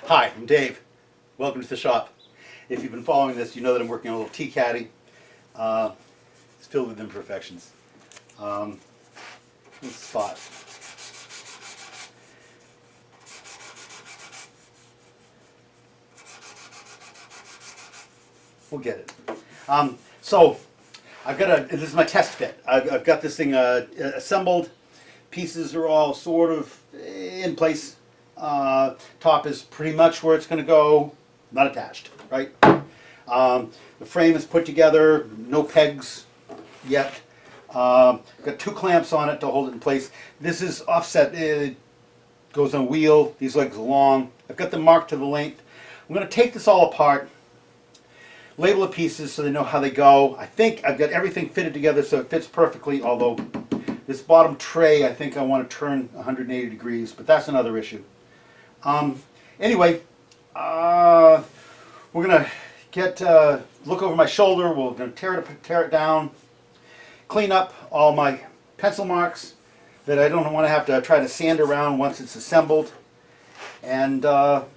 Hi, I'm Dave. Welcome to the shop. If you've been following this, you know that I'm working on a little tea caddy. It's filled with imperfections. This spot. We'll get it. So I've got this is my test fit. I've got this thing assembled. Pieces are all sort of in place. Top is pretty much where it's going to go, not attached, right? The frame is put together, no pegs yet. Got two clamps on it to hold it in place. This is offset, it goes on a wheel, these legs are long. I've got them marked to the length. I'm going to take this all apart, label the pieces so they know how they go. I think I've got everything fitted together so it fits perfectly, although this bottom tray I think I want to turn 180 degrees, but that's another issue. Anyway, we're going to look over my shoulder, we're going to tear it down, clean up all my pencil marks that I don't want to have to try to sand around once it's assembled, and get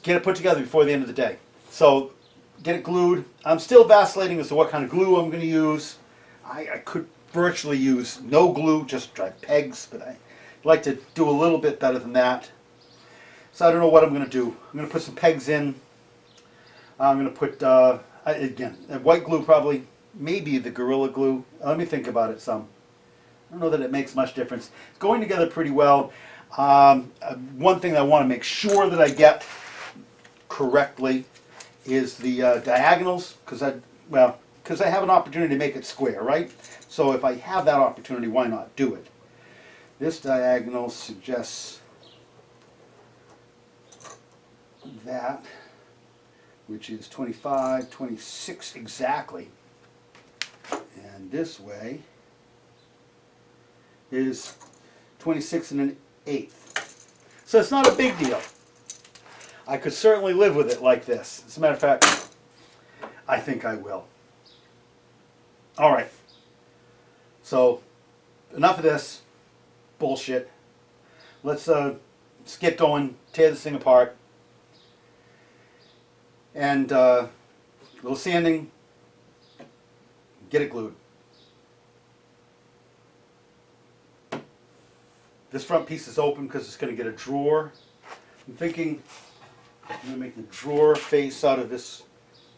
it put together before the end of the day. So get it glued. I'm still vacillating as to what kind of glue I'm going to use. I could virtually use no glue, just dry pegs, but I'd like to do a little bit better than that. So I don't know what I'm going to do. I'm going to put some pegs in. I'm going to put, again, white glue probably, maybe the Gorilla Glue. Let me think about it some. I don't know that it makes much difference. It's going together pretty well. One thing I want to make sure that I get correctly is the diagonals, because I have an opportunity to make it square, right? So if I have that opportunity, why not do it? This diagonal suggests that, which is 25, 26 exactly. And this way is 26 1/8. So it's not a big deal. I could certainly live with it like this. As a matter of fact, I think I will. All right. So enough of this bullshit. Let's get going, tear this thing apart, and a little sanding, get it glued. This front piece is open because it's going to get a drawer. I'm thinking I'm going to make the drawer face out of this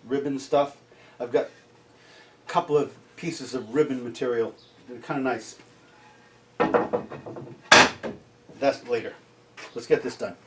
ribbon stuff. I've got a couple of pieces of ribbon material. They're kind of nice. That's later. Let's get this done.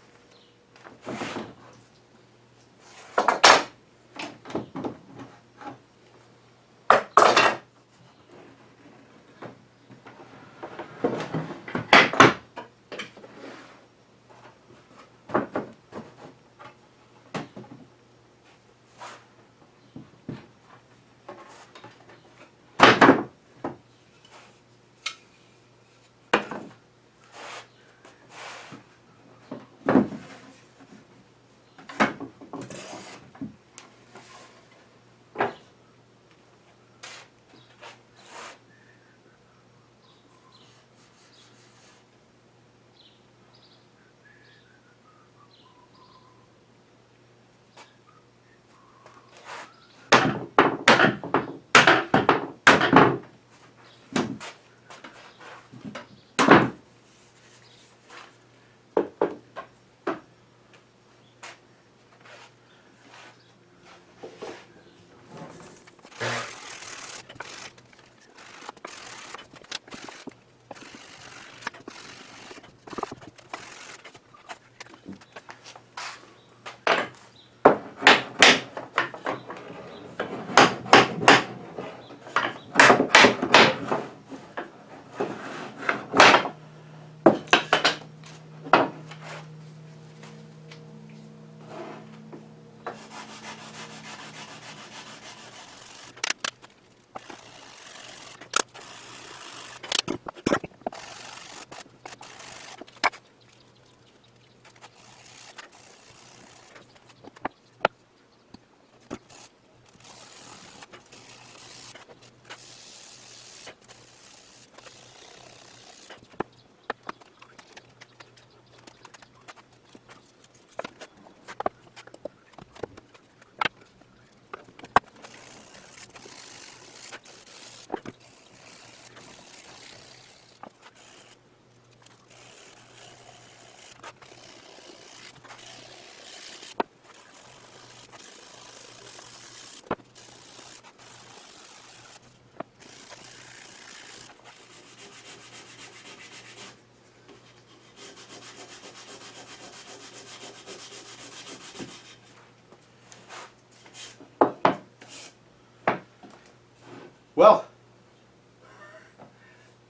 Well,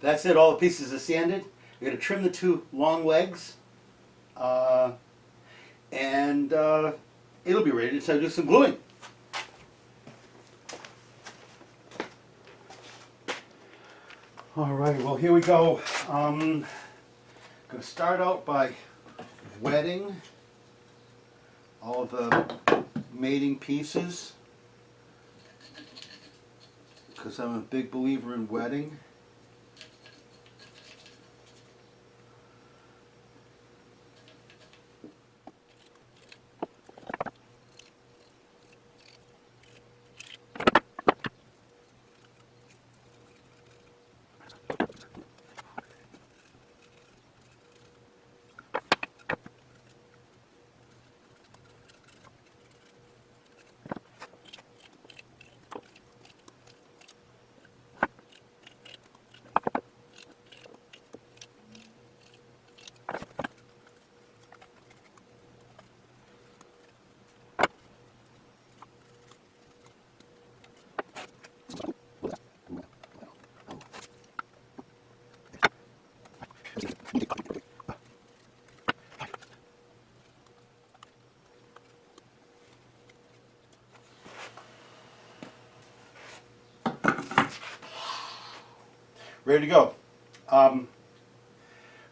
that's it. All the pieces are sanded. We're going to trim the two long legs, and it'll be ready to do some gluing. All right, well, here we go. I'm going to start out by wetting all of the mating pieces, because I'm a big believer in wetting. Ready to go. Well,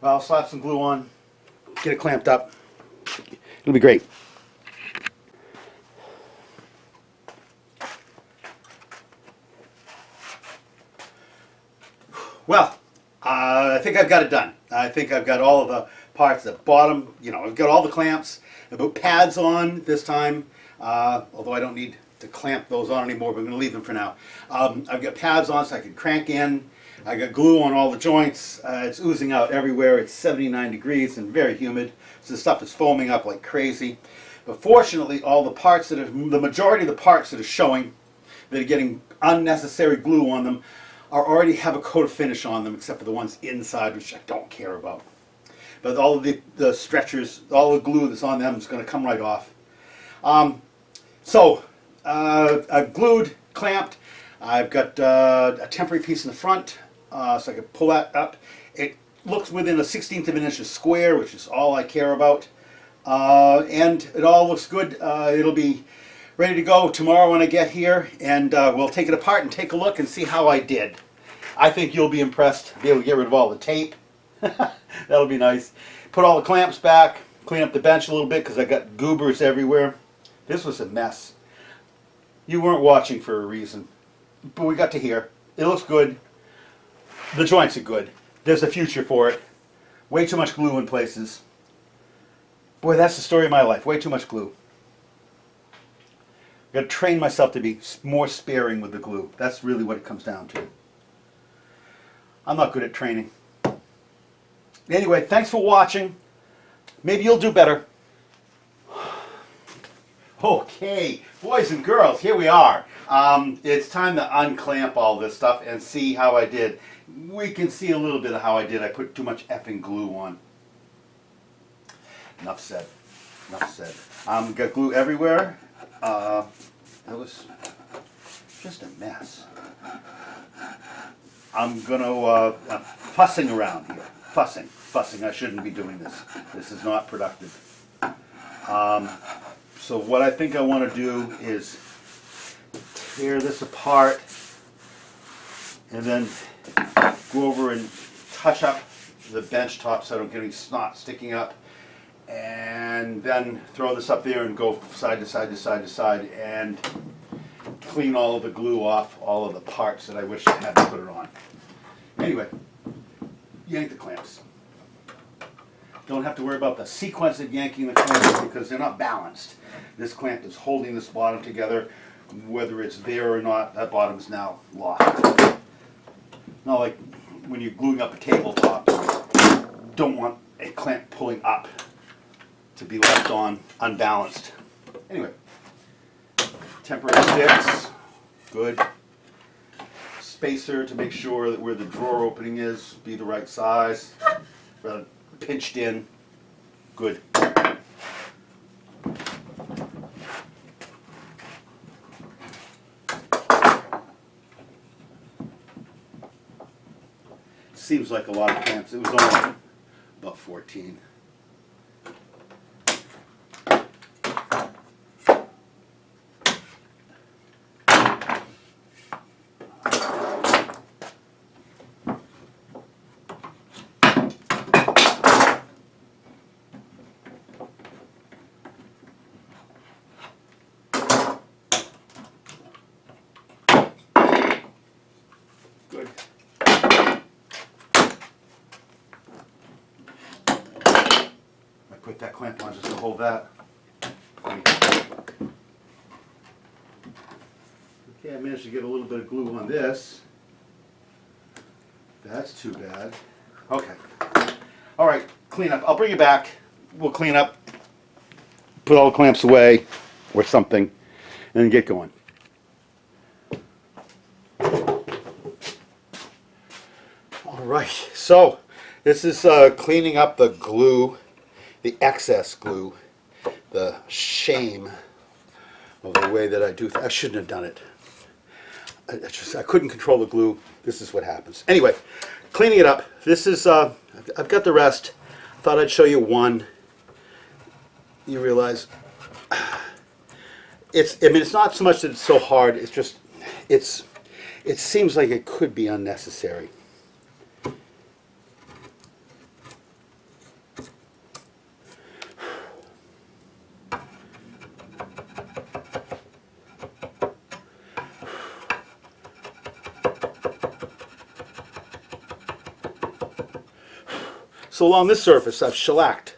I'll slap some glue on, get it clamped up. It'll be great. Well, I think I've got it done. I think I've got all of the parts, the bottom, I've got all the clamps. I put pads on this time, although I don't need to clamp those on anymore, but I'm going to leave them for now. I've got pads on so I can crank in. I got glue on all the joints. It's oozing out everywhere. It's 79 degrees and very humid, so the stuff is foaming up like crazy. But fortunately, the majority of the parts that are showing, that are getting unnecessary glue on them, already have a coat of finish on them, except for the ones inside, which I don't care about. But all of the stretchers, all the glue that's on them is going to come right off. I've glued, clamped. I've got a temporary piece in the front, so I can pull that up. It looks within a 1/16 of an inch of square, which is all I care about. And it all looks good. It'll be ready to go tomorrow when I get here, and we'll take it apart and take a look and see how I did. I think you'll be impressed. Be able to get rid of all the tape. That'll be nice. Put all the clamps back, clean up the bench a little bit because I got goobers everywhere. This was a mess. You weren't watching for a reason, but we got to here. It looks good. The joints are good. There's a future for it. Way too much glue in places. Boy, that's the story of my life. Way too much glue. I've got to train myself to be more sparing with the glue. That's really what it comes down to. I'm not good at training. Anyway, thanks for watching. Maybe you'll do better. Okay, boys and girls, here we are. It's time to unclamp all this stuff and see how I did. We can see a little bit of how I did. I put too much effing glue on. Enough said. Enough said. Got glue everywhere. That was just a mess. I'm gonna fussing around here. Fussing. I shouldn't be doing this. This is not productive. So what I think I want to do is tear this apart and then go over and touch up the bench top so I don't get any snot sticking up, and then throw this up there and go side to side to side to side and clean all of the glue off all of the parts that I wish I had to put it on. Anyway, yank the clamps. Don't have to worry about the sequence of yanking the clamps because they're not balanced. This clamp is holding this bottom together. Whether it's there or not, that bottom is now locked. Not like when you're gluing up a tabletop. Don't want a clamp pulling up to be left on unbalanced. Anyway, temporary sticks, good. Spacer to make sure that where the drawer opening is be the right size. Rather pinched in, good. Seems like a lot of clamps. It was only about 14. Good. I put that clamp on just to hold that. Okay, I managed to get a little bit of glue on this. That's too bad. Okay. All right, clean up. I'll bring you back. We'll clean up, put all the clamps away or something, and then get going. All right, so this is cleaning up the glue, the excess glue, the shame of the way that I do I shouldn't have done it. I couldn't control the glue. This is what happens. Anyway, cleaning it up. This is, I've got the rest. Thought I'd show you one. You realize, I mean, it's not so much that it's so hard, it's just, it seems like it could be unnecessary. So along this surface, I've shellacked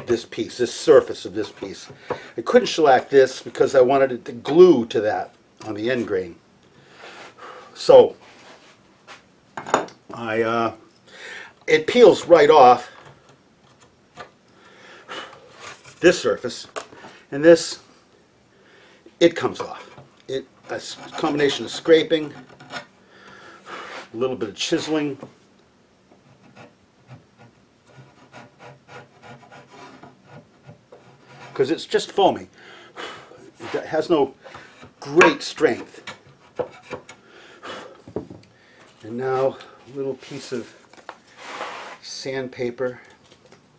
this piece, this surface of this piece. I couldn't shellac this because I wanted it to glue to that on the end grain. So it peels right off this surface, and this, it comes off. A combination of scraping, a little bit of chiseling, because it's just foamy. It has no great strength. And now a little piece of sandpaper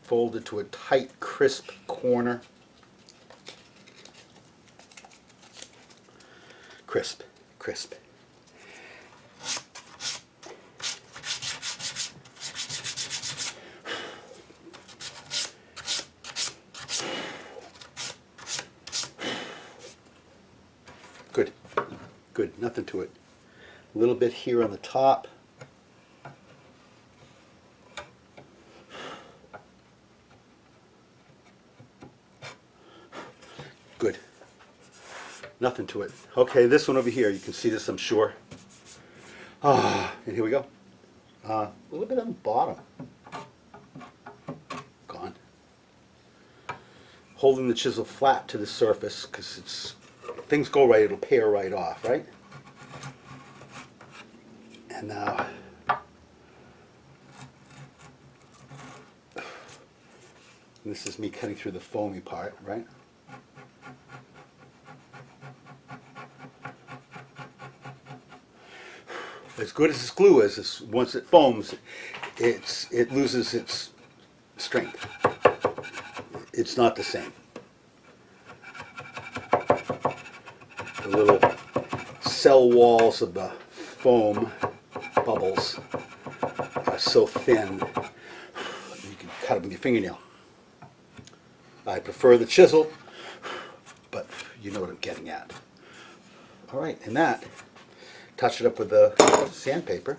folded to a tight, crisp corner. Crisp, crisp. Good, good, nothing to it. A little bit here on the top. Good. Nothing to it. Okay, this one over here, you can see this, I'm sure. Ah, and here we go. A little bit on the bottom. Gone. Holding the chisel flat to the surface, because it's, if things go right, it'll pare right off, right? And now, this is me cutting through the foamy part, right? As good as this glue is, once it foams, it loses its strength. It's not the same. The little cell walls of the foam bubbles are so thin you can cut them with your fingernail. I prefer the chisel, but you know what I'm getting at. All right, and that, touch it up with the sandpaper.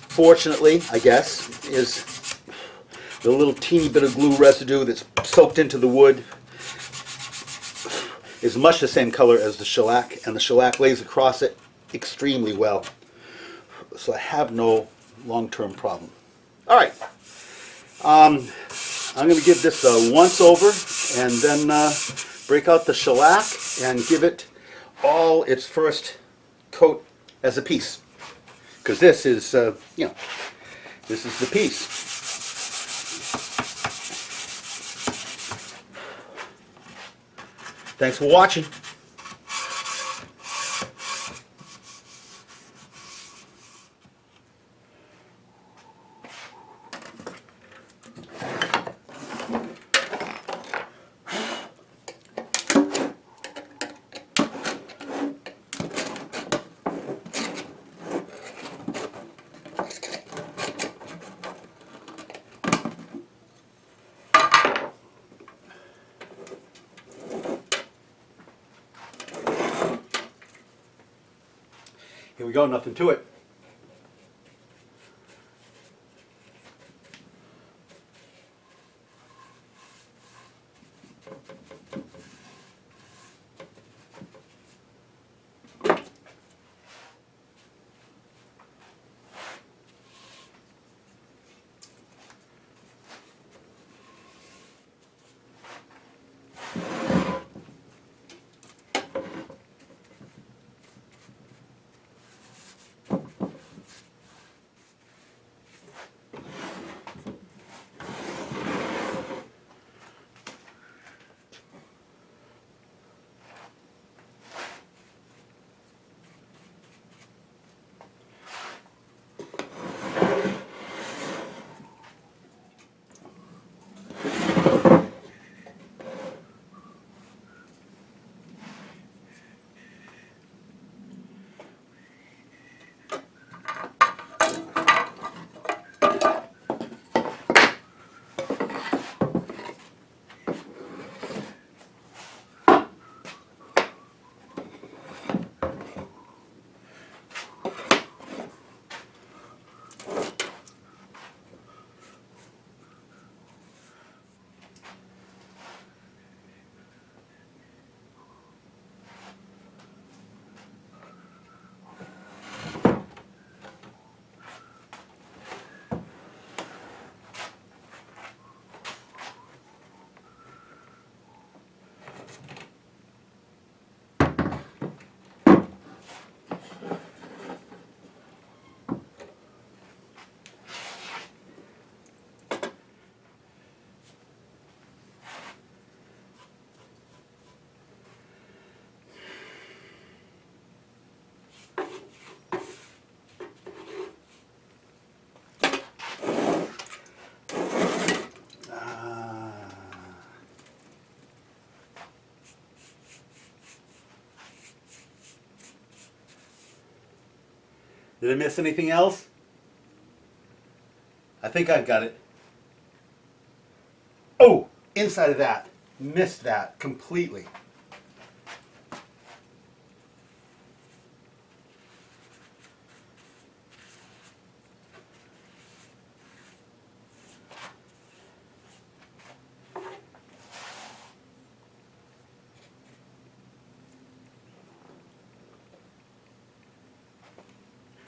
Fortunately, I guess, is the little teeny bit of glue residue that's soaked into the wood is much the same color as the shellac, and the shellac lays across it extremely well. So I have no long-term problem. All right, I'm going to give this a once over and then break out the shellac and give it all its first coat as a piece. Because this is, you know, this is the piece. Thanks for watching. Here we go, nothing to it. Did I miss anything else? I think I've got it. Oh, inside of that. Missed that completely.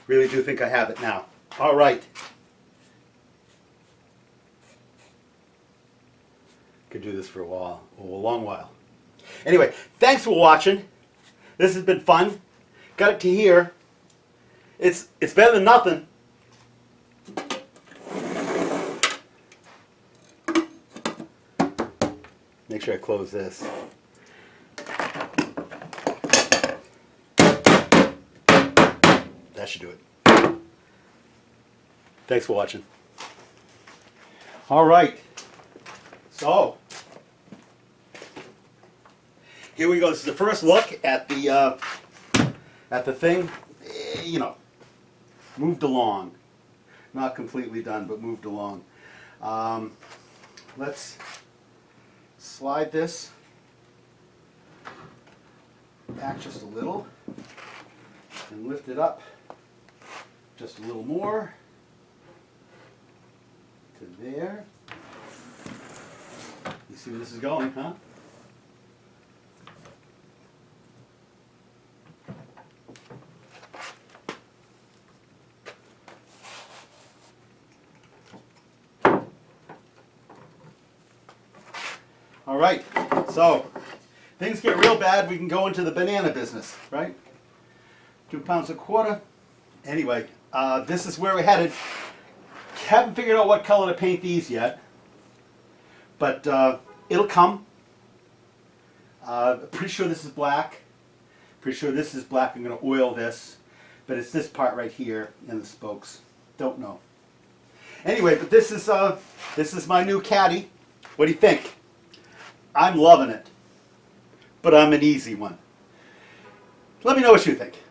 Really do think I have it now. All right. Could do this for a while, a long while. Anyway, thanks for watching. This has been fun. Got it to here. It's better than nothing. Make sure I close this. That should do it. Thanks for watching. All right. So, here we go. This is the first look at the thing. You know, moved along. Not completely done, but moved along. Let's slide this back just a little and lift it up just a little more to there. You see where this is going, huh? All right, so things get real bad, we can go into the banana business, right? 2 pounds a quarter. Anyway, this is where we're headed. Haven't figured out what color to paint these yet, but it'll come. Pretty sure this is black. Pretty sure this is black. I'm going to oil this, but it's this part right here in the spokes. Don't know. Anyway, but this is my new caddy. What do you think? I'm loving it, but I'm an easy one. Let me know what you think.